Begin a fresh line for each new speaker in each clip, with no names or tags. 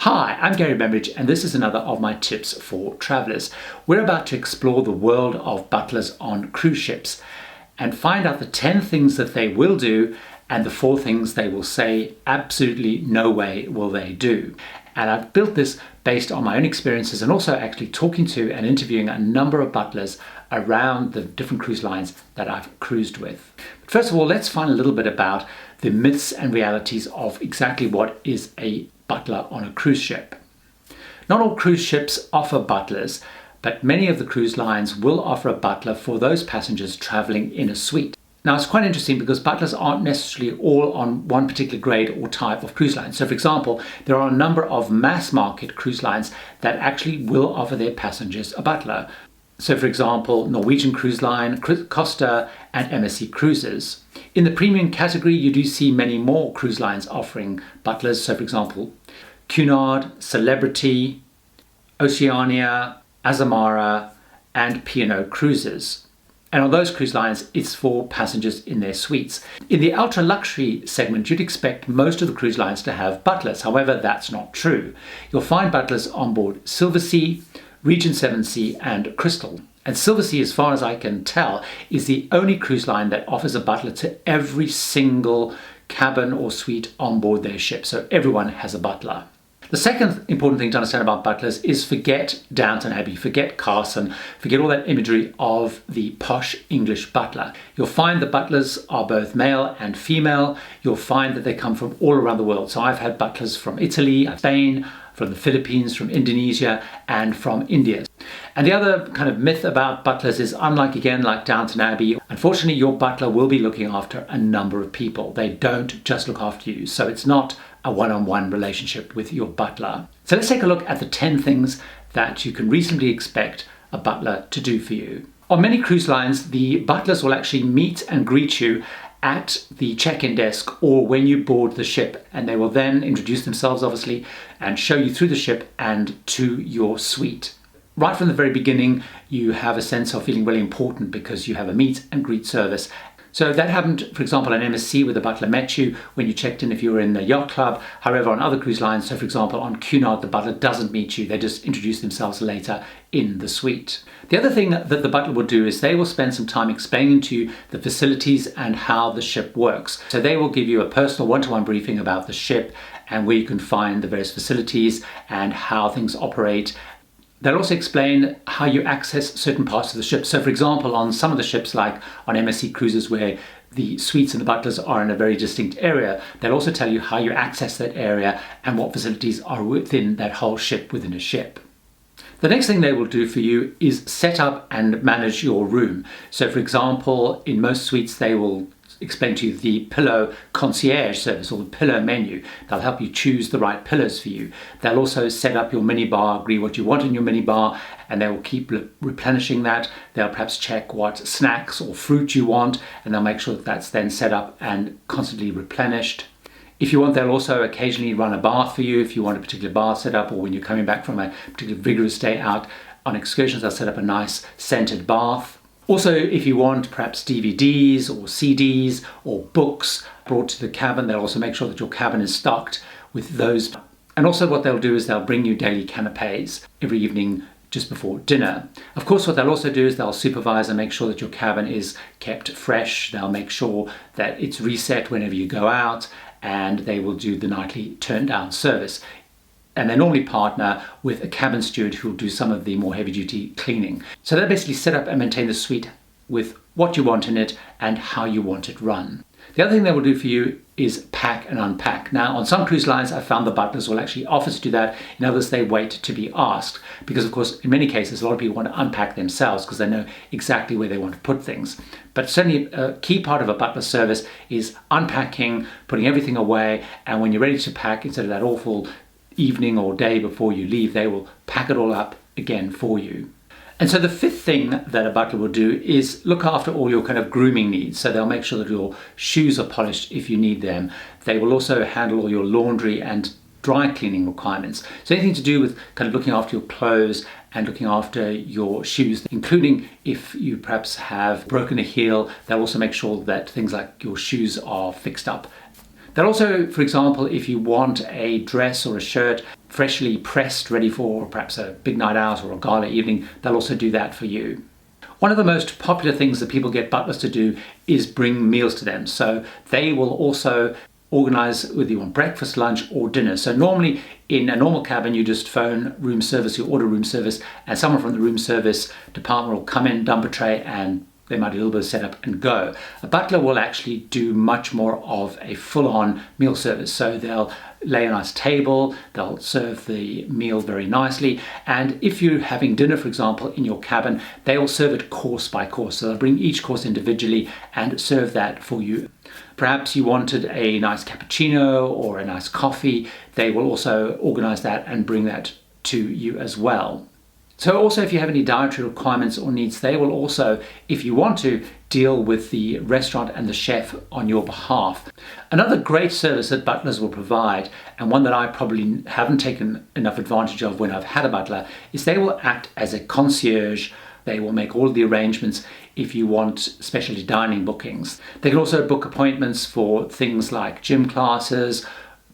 Hi, I'm Gary Bembridge and this is another of my tips for travellers. We're about to explore the world of butlers on cruise ships and find out the 10 things that they will do and the 4 things they will say absolutely no way will they do. And I've built this based on my own experiences and also actually talking to and interviewing a number of butlers around the different cruise lines that I've cruised with. But first of all, let's find a little bit about the myths and realities of exactly what is a butler on a cruise ship. Not all cruise ships offer butlers, but many of the cruise lines will offer a butler for those passengers traveling in a suite. Now it's quite interesting because butlers aren't necessarily all on one particular grade or type of cruise line. So for example, there are a number of mass market cruise lines that actually will offer their passengers a butler. So for example, Norwegian Cruise Line, Costa and MSC Cruises. In the premium category, you do see many more cruise lines offering butlers. So for example, Cunard, Celebrity, Oceania, Azamara and P&O Cruises. And on those cruise lines, it's for passengers in their suites. In the ultra luxury segment, you'd expect most of the cruise lines to have butlers. However, that's not true. You'll find butlers on board Silversea, Regent Seven Sea and Crystal. And Silversea, as far as I can tell, is the only cruise line that offers a butler to every single cabin or suite on board their ship. So everyone has a butler. The second important thing to understand about butlers is forget Downton Abbey, forget Carson, forget all that imagery of the posh English butler. You'll find the butlers are both male and female. You'll find that they come from all around the world. So I've had butlers from Italy, Spain, from the Philippines, from Indonesia and from India. And the other kind of myth about butlers is, unlike like Downton Abbey, unfortunately your butler will be looking after a number of people. They don't just look after you. So it's not a one-on-one relationship with your butler. So let's take a look at the 10 things that you can reasonably expect a butler to do for you. On many cruise lines, the butlers will actually meet and greet you at the check-in desk or when you board the ship, and they will then introduce themselves obviously and show you through the ship and to your suite. Right from the very beginning, you have a sense of feeling really important because you have a meet and greet service. So that happened, for example, on MSC where the butler met you when you checked in if you were in the yacht club. However, on other cruise lines, so for example on Cunard, the butler doesn't meet you. They just introduce themselves later in the suite. The other thing that the butler will do is they will spend some time explaining to you the facilities and how the ship works. So they will give you a personal one-to-one briefing about the ship and where you can find the various facilities and how things operate. They'll also explain how you access certain parts of the ship. So for example, on some of the ships like on MSC Cruises where the suites and the butlers are in a very distinct area, they'll also tell you how you access that area and what facilities are within that whole ship within a ship. The next thing they will do for you is set up and manage your room. So for example, in most suites they will explain to you the pillow concierge service or the pillow menu. They'll help you choose the right pillows for you. They'll also set up your mini bar, agree what you want in your mini bar, and they will keep replenishing that. They'll perhaps check what snacks or fruit you want, and they'll make sure that that's then set up and constantly replenished. If you want, they'll also occasionally run a bath for you if you want a particular bath set up, or when you're coming back from a particular vigorous day out on excursions, they'll set up a nice scented bath. Also, if you want perhaps DVDs or CDs or books brought to the cabin, they'll also make sure that your cabin is stocked with those. And also what they'll do is they'll bring you daily canapes every evening just before dinner. Of course, what they'll also do is they'll supervise and make sure that your cabin is kept fresh. They'll make sure that it's reset whenever you go out, and they will do the nightly turn down service. And they normally partner with a cabin steward who will do some of the more heavy-duty cleaning. So they basically set up and maintain the suite with what you want in it and how you want it run. The other thing they will do for you is pack and unpack. Now, on some cruise lines, I found the butlers will actually offer to do that. In others, they wait to be asked because, of course, in many cases, a lot of people want to unpack themselves because they know exactly where they want to put things. But certainly a key part of a butler service is unpacking, putting everything away, and when you're ready to pack, instead of that awful evening or day before you leave, they will pack it all up again for you. And so the fifth thing that a butler will do is look after all your kind of grooming needs. So they'll make sure that your shoes are polished if you need them. They will also handle all your laundry and dry cleaning requirements. So anything to do with kind of looking after your clothes and looking after your shoes, including if you perhaps have broken a heel, they'll also make sure that things like your shoes are fixed up. They'll also, for example, if you want a dress or a shirt freshly pressed, ready for perhaps a big night out or a gala evening, they'll also do that for you. One of the most popular things that people get butlers to do is bring meals to them. So they will also organize whether you want breakfast, lunch or dinner. So normally in a normal cabin you just phone room service, you order room service, and someone from the room service department will come in, dump a tray, and they might do a little bit of setup and go. A butler will actually do much more of a full-on meal service. So they'll lay a nice table, they'll serve the meal very nicely, and if you're having dinner, for example, in your cabin, they will serve it course by course. So they'll bring each course individually and serve that for you. Perhaps you wanted a nice cappuccino or a nice coffee, they will also organize that and bring that to you as well. So also, if you have any dietary requirements or needs, they will also, if you want to, deal with the restaurant and the chef on your behalf. Another great service that butlers will provide, and one that I probably haven't taken enough advantage of when I've had a butler, is they will act as a concierge. They will make all of the arrangements if you want specialty dining bookings. They can also book appointments for things like gym classes,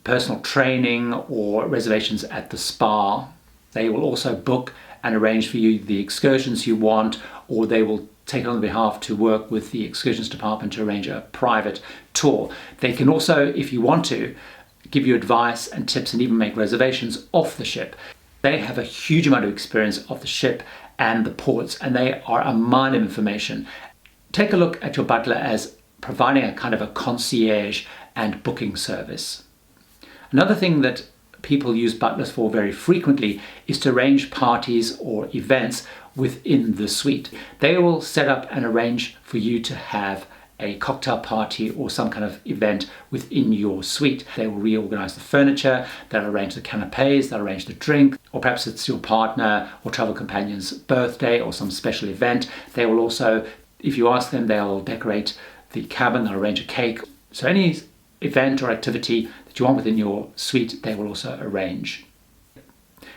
personal training, or reservations at the spa. They will also book and arrange for you the excursions you want, or they will take on behalf to work with the excursions department to arrange a private tour. They can also, if you want to, give you advice and tips and even make reservations off the ship. They have a huge amount of experience of the ship and the ports, and they are a mine of information. Take a look at your butler as providing a kind of a concierge and booking service. Another thing that people use butlers for very frequently is to arrange parties or events within the suite. They will set up and arrange for you to have a cocktail party or some kind of event within your suite. They will reorganize the furniture, they'll arrange the canapes, they'll arrange the drink, or perhaps it's your partner or travel companion's birthday or some special event. They will also, if you ask them, they'll decorate the cabin, they'll arrange a cake. So any event or activity that you want within your suite, they will also arrange.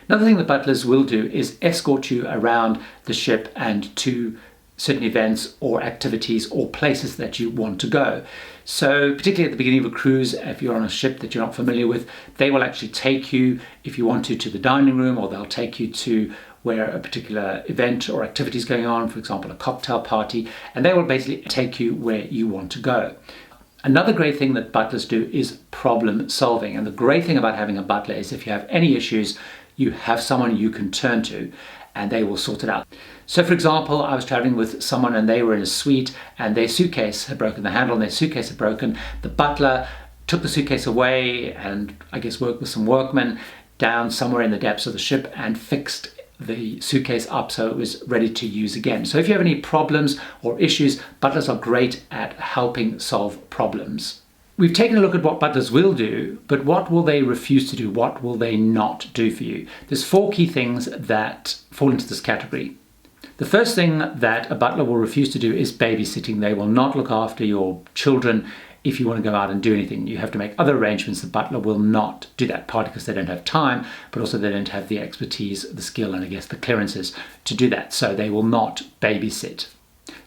Another thing that butlers will do is escort you around the ship and to certain events or activities or places that you want to go. So particularly at the beginning of a cruise, if you're on a ship that you're not familiar with, they will actually take you, if you want to the dining room, or they'll take you to where a particular event or activity is going on, for example, a cocktail party, and they will basically take you where you want to go. Another great thing that butlers do is problem solving. And the great thing about having a butler is if you have any issues, you have someone you can turn to and they will sort it out. So for example, I was traveling with someone and they were in a suite and their suitcase had broken, the handle on their suitcase had broken. The butler took the suitcase away and I guess worked with some workmen down somewhere in the depths of the ship and fixed the suitcase up so it was ready to use again. So if you have any problems or issues, butlers are great at helping solve problems. We've taken a look at what butlers will do, but what will they refuse to do? What will they not do for you? There's 4 key things that fall into this category. The first thing that a butler will refuse to do is babysitting. They will not look after your children if you want to go out and do anything. You have to make other arrangements. The butler will not do that, partly because they don't have time, but also they don't have the expertise, the skill, and I guess the clearances to do that. So they will not babysit.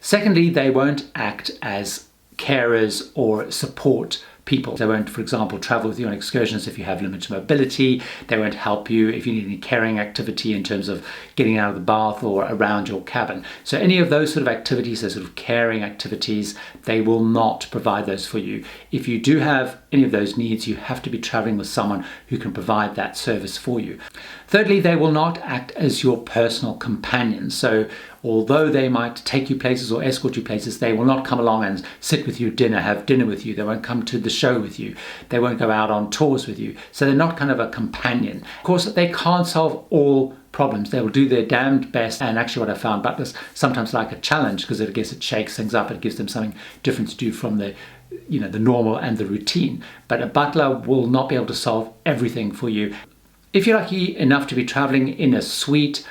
Secondly, they won't act as carers or support people. They won't, for example, travel with you on excursions if you have limited mobility. They won't help you if you need any caring activity in terms of getting out of the bath or around your cabin. So any of those sort of activities, those sort of caring activities, they will not provide those for you. If you do have any of those needs, you have to be traveling with someone who can provide that service for you. Thirdly, they will not act as your personal companion. So although they might take you places or escort you places, they will not come along and sit with you at dinner, have dinner with you. They won't come to the show with you. They won't go out on tours with you. So they're not kind of a companion. Of course, they can't solve all problems. They will do their damned best. And actually what I found, butlers sometimes like a challenge because I guess it shakes things up. It gives them something different to do from the normal and the routine. But a butler will not be able to solve everything for you. If you're lucky enough to be traveling in a suite,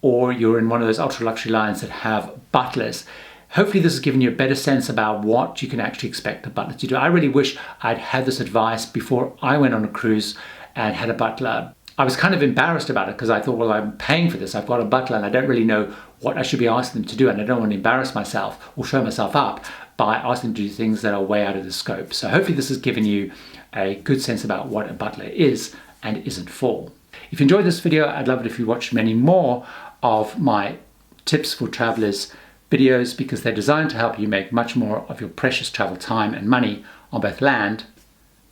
or you're in one of those ultra luxury lines that have butlers, hopefully this has given you a better sense about what you can actually expect the butler to do. I really wish I'd had this advice before I went on a cruise and had a butler. I was kind of embarrassed about it because I thought, well, I'm paying for this. I've got a butler and I don't really know what I should be asking them to do and I don't want to embarrass myself or show myself up. by asking them to do things that are way out of the scope. So hopefully this has given you a good sense about what a butler is and isn't for. If you enjoyed this video, I'd love it if you watched many more of my tips for travelers videos, because they're designed to help you make much more of your precious travel time and money on both land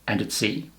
and at sea.